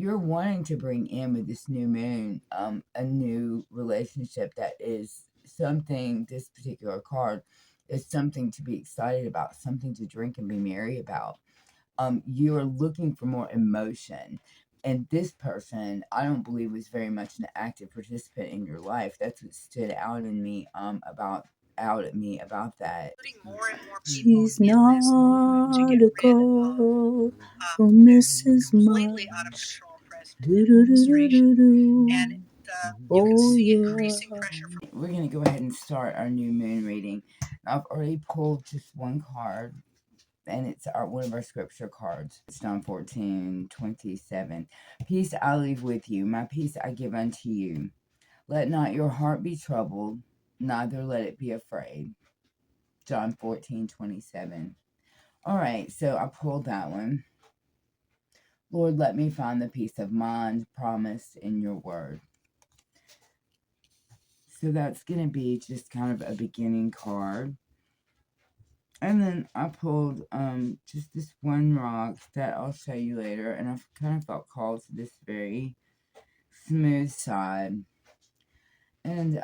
you're wanting to bring in with this new moon, a new relationship that is something, this particular card is something to be excited about, something to drink and be merry about. You are looking for more emotion. And this person, I don't believe, was very much an active participant in your life. That's what stood out in me at me about that. More and more people She's not a girl from Mrs. completely out of March. control Do, do, do, do, do, and do. you can Oh, see yeah. increasing pressure from We're going to go ahead and start our new moon reading. I've already pulled just one card, and it's one of our scripture cards. It's John 14:27. Peace I leave with you, my peace I give unto you. Let not your heart be troubled, neither let it be afraid. John 14:27. All right, so I pulled that one. Lord, let me find the peace of mind promised in your word. So that's going to be just kind of a beginning card. And then I pulled just this one rock that I'll show you later. And I've kind of felt called to this very smooth side. And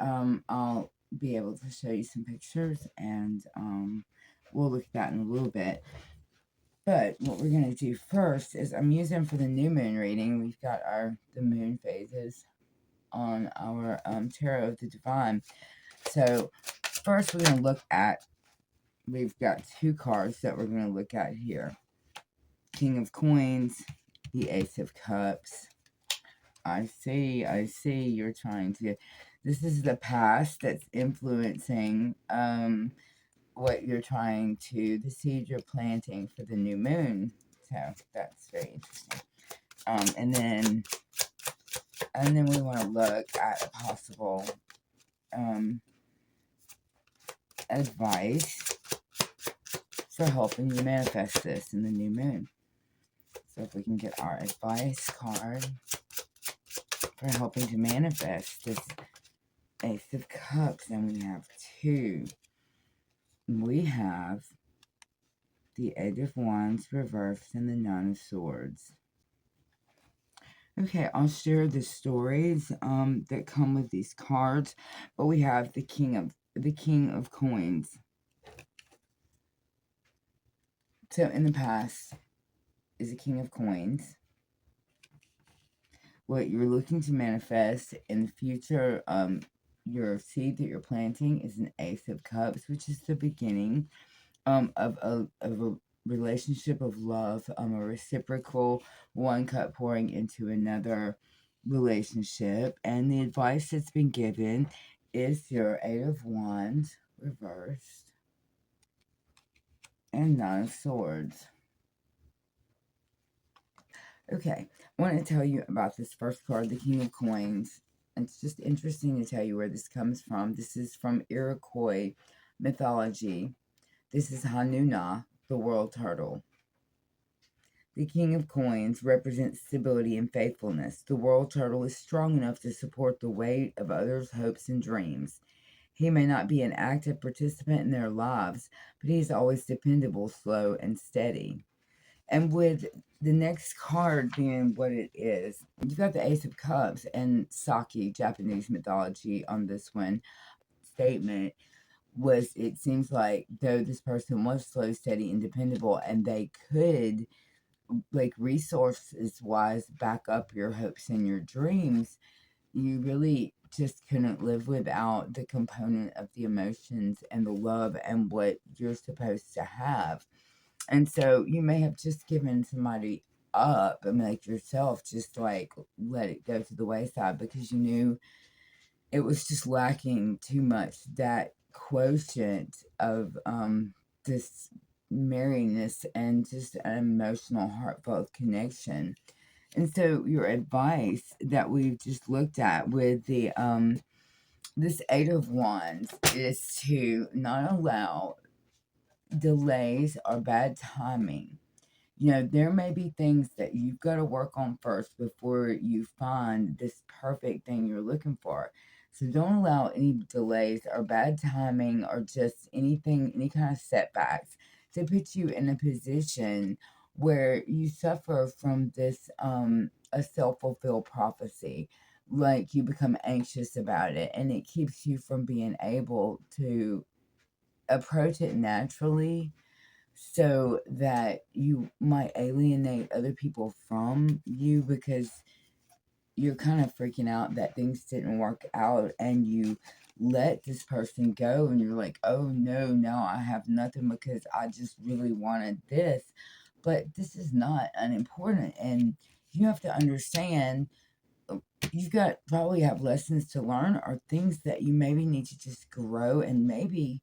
I'll be able to show you some pictures. And we'll look at that in a little bit. But what we're going to do first is I'm using for the new moon reading. We've got the moon phases on our Tarot of the Divine. So first we're going to look at, we've got two cards that we're going to look at here. King of Coins, the Ace of Cups. I see, you're trying to, this is the past that's influencing what you're trying to, the seed you're planting for the new moon. So that's very interesting. And then we want to look at a possible advice for helping you manifest this in the new moon. So if we can get our advice card for helping to manifest this Ace of Cups, and we have two. We have the Eight of Wands reversed and the Nine of Swords. Okay, I'll share the stories that come with these cards, but we have the King of Coins. So in the past is the King of Coins. What you're looking to manifest in the future, your seed that you're planting is an Ace of Cups, which is the beginning of a relationship of love, a reciprocal one cup pouring into another relationship. And the advice that's been given is your Eight of Wands reversed and Nine of Swords. Okay, I want to tell you about this first card, the King of Coins. It's just interesting to tell you where this comes from. This is from Iroquois mythology. This is Hanuna, the world turtle. The King of Coins represents stability and faithfulness. The world turtle is strong enough to support the weight of others' hopes and dreams. He may not be an active participant in their lives, but he is always dependable, slow, and steady. And with the next card being what it is, you've got the Ace of Cups and Sake, Japanese mythology on this one. Statement was, it seems like though this person was slow, steady, and dependable, and they could, like resources wise, back up your hopes and your dreams, you really just couldn't live without the component of the emotions and the love and what you're supposed to have. And so you may have just given somebody up, and like yourself, just like let it go to the wayside because you knew it was just lacking too much, that quotient of this merriness and just an emotional, heartfelt connection. And so your advice that we've just looked at with the this Eight of Wands is to not allow delays or bad timing. You know, there may be things that you've got to work on first before you find this perfect thing you're looking for. So don't allow any delays or bad timing or just anything, any kind of setbacks to put you in a position where you suffer from this a self-fulfilled prophecy. Like, you become anxious about it, and it keeps you from being able to approach it naturally, so that you might alienate other people from you, because you're kind of freaking out that things didn't work out, and you let this person go, and you're like, oh no, now I have nothing because I just really wanted this. But this is not unimportant, and you have to understand, you've got probably have lessons to learn, or things that you maybe need to just grow, and maybe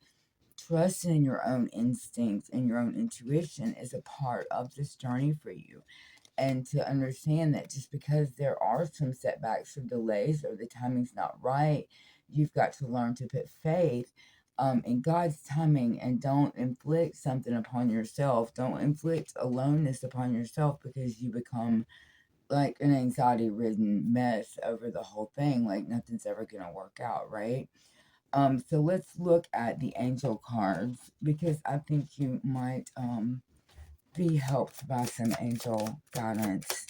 trusting in your own instincts and your own intuition is a part of this journey for you. And to understand that just because there are some setbacks or delays, or the timing's not right, you've got to learn to put faith in God's timing, and don't inflict something upon yourself. Don't inflict aloneness upon yourself, because you become like an anxiety ridden mess over the whole thing. Like, nothing's ever going to work out, right? So let's look at the angel cards, because I think you might be helped by some angel guidance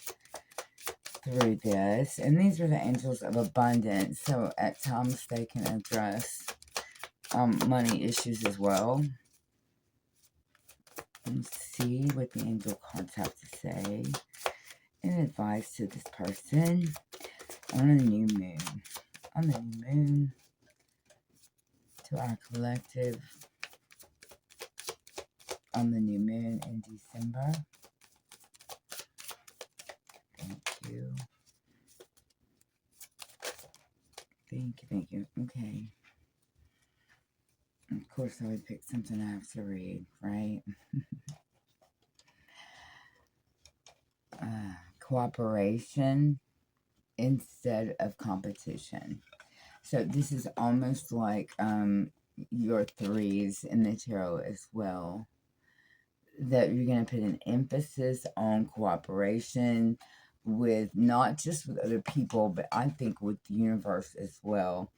through this. And these are the angels of abundance, so at times they can address money issues as well. Let's see what the angel cards have to say in advice to this person on a new moon. On the new moon, to our collective, on the new moon in December. Thank you. Thank you. Okay. Of course, I would pick something I have to read, right? Cooperation instead of competition. So this is almost like your threes in the tarot as well. That you're going to put an emphasis on cooperation with, not just with other people, but I think with the universe as well.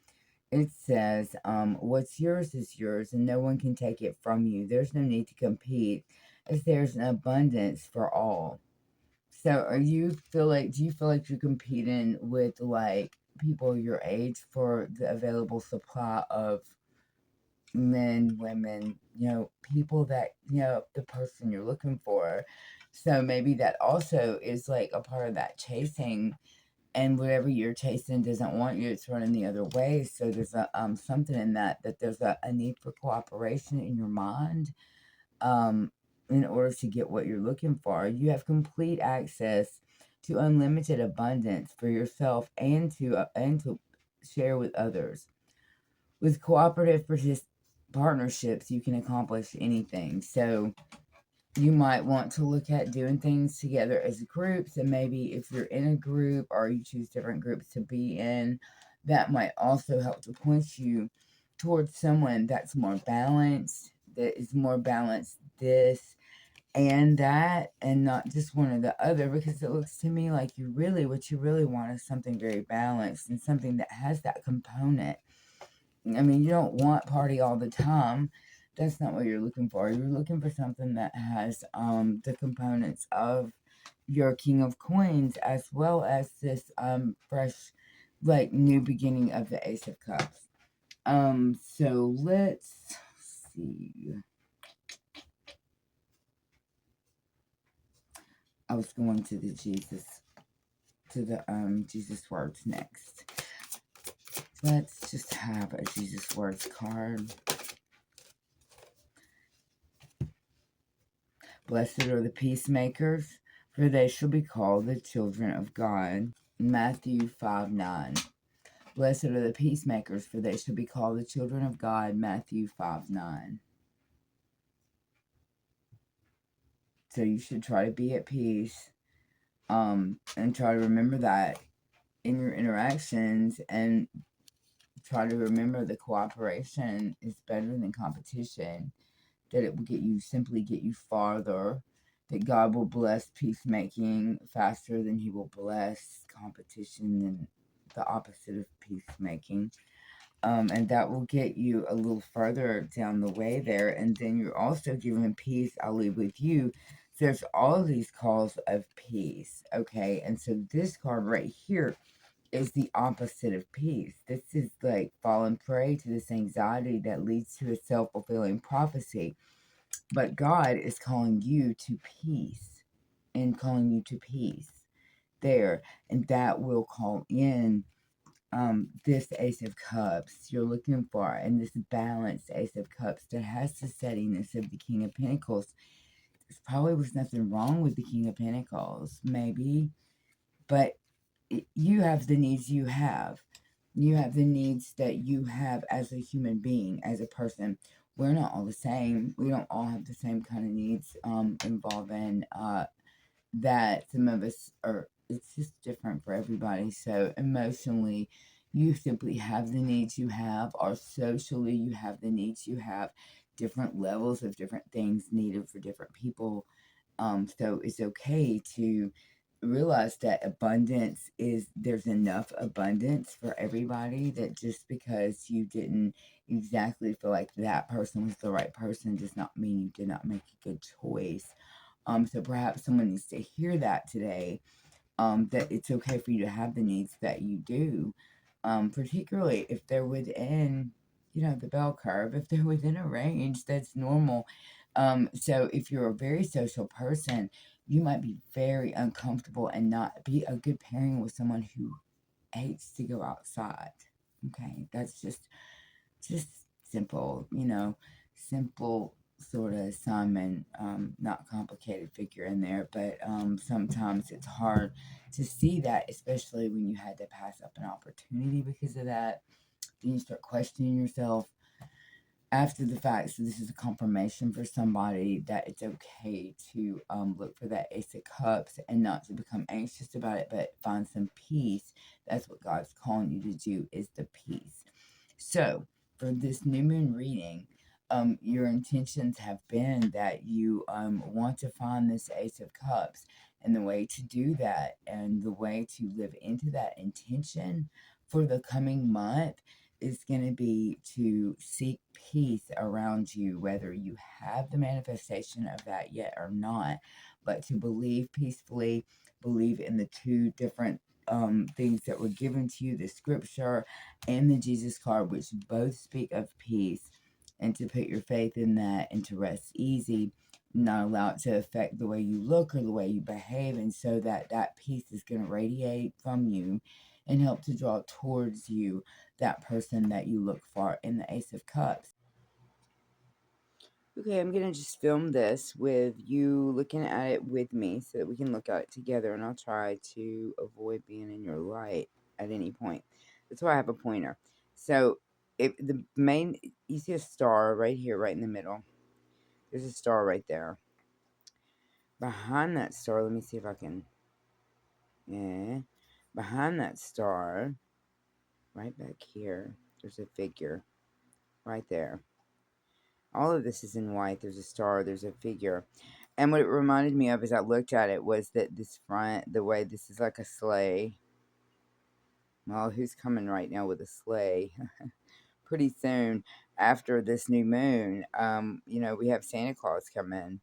It says, what's yours is yours, and no one can take it from you. There's no need to compete, as there's an abundance for all. So do you feel like you're competing with, like, people your age for the available supply of men, women, people that, the person you're looking for? So maybe that also is like a part of that chasing, and whatever you're chasing doesn't want you, it's running the other way. So there's a something in that there's a need for cooperation in your mind, in order to get what you're looking for. You have complete access to unlimited abundance for yourself, and to share with others. With cooperative partnerships, you can accomplish anything. So you might want to look at doing things together as groups, and maybe if you're in a group, or you choose different groups to be in, that might also help to point you towards someone that's more balanced, that is more balanced this and that, and not just one or the other, because it looks to me like what you really want is something very balanced, and something that has that component. I mean, you don't want party all the time. That's not what you're looking for. You're looking for something that has the components of your King of Coins, as well as this fresh, like, new beginning of the Ace of Cups. So let's see. I was going to the Jesus words next. Let's just have a Jesus words card. Blessed are the peacemakers, for they shall be called the children of God. Matthew 5:9. Blessed are the peacemakers, for they shall be called the children of God. Matthew 5:9. So you should try to be at peace, and try to remember that in your interactions, and try to remember that cooperation is better than competition, that it will simply get you farther, that God will bless peacemaking faster than he will bless competition, and the opposite of peacemaking. And that will get you a little further down the way there. And then you're also given peace, I'll leave with you, there's all these calls of peace, okay? And so this card right here is the opposite of peace. This is like falling prey to this anxiety that leads to a self-fulfilling prophecy. But God is calling you to peace and calling you to peace there. And that will call in this Ace of Cups you're looking for, and this balanced Ace of Cups that has the steadiness of the King of Pentacles. There probably was nothing wrong with the King of Pentacles, maybe, but you have the needs you have. You have the needs that you have as a human being, as a person. We're not all the same. We don't all have the same kind of needs involving that some of us are, it's just different for everybody. So emotionally, you simply have the needs you have, or socially, you have the needs you have, different levels of different things needed for different people. So it's okay to realize that abundance is, there's enough abundance for everybody, that just because you didn't exactly feel like that person was the right person does not mean you did not make a good choice. So perhaps someone needs to hear that today, that it's okay for you to have the needs that you do, particularly if they're within, the bell curve, if they're within a range that's normal. So if you're a very social person, you might be very uncomfortable and not be a good pairing with someone who hates to go outside. Okay, that's just simple, simple sort of assignment, not complicated figure in there, but sometimes it's hard to see that, especially when you had to pass up an opportunity because of that. Then you start questioning yourself after the fact. So this is a confirmation for somebody that it's okay to look for that Ace of Cups and not to become anxious about it, but find some peace. That's what God's calling you to do, is the peace. So for this new moon reading, your intentions have been that you want to find this Ace of Cups, and the way to do that and the way to live into that intention for the coming month is going to be to seek peace around you, whether you have the manifestation of that yet or not, but to believe peacefully, believe in the two different things that were given to you, the scripture and the Jesus card, which both speak of peace, and to put your faith in that and to rest easy, not allow it to affect the way you look or the way you behave, and so that peace is going to radiate from you and help to draw towards you that person that you look for in the Ace of Cups. Okay, I'm going to just film this with you looking at it with me so that we can look at it together, and I'll try to avoid being in your light at any point. That's why I have a pointer. So, if the main, you see a star right here, right in the middle. There's a star right there. Behind that star, let me see if I can, yeah. Behind that star, right back here, there's a figure right there. All of this is in white. There's a star, there's a figure. And what it reminded me of as I looked at it was that this front, the way this is like a sleigh. Well, who's coming right now with a sleigh? Pretty soon after this new moon, we have Santa Claus come in.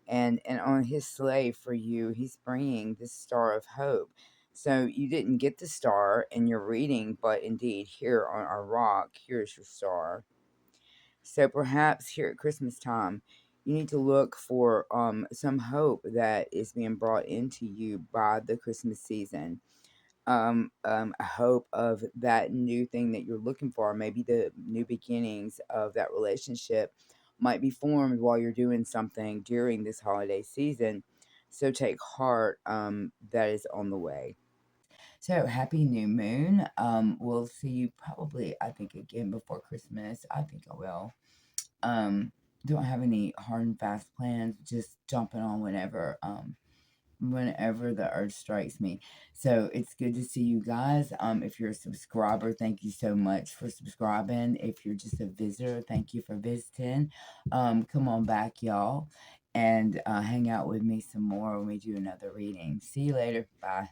And on his sleigh for you, he's bringing this star of hope. So you didn't get the star in your reading, but indeed here on our rock, here's your star. So perhaps here at Christmas time, you need to look for some hope that is being brought into you by the Christmas season. A hope of that new thing that you're looking for. Maybe the new beginnings of that relationship might be formed while you're doing something during this holiday season. So take heart, that is on the way. So happy new moon. We'll see you probably, I think, again before Christmas. I think I will. Don't have any hard and fast plans, just jumping on whenever the urge strikes me. So it's good to see you guys. If you're a subscriber, thank you so much for subscribing. If you're just a visitor, thank you for visiting. Come on back, y'all, and hang out with me some more when we do another reading. See you later. Bye.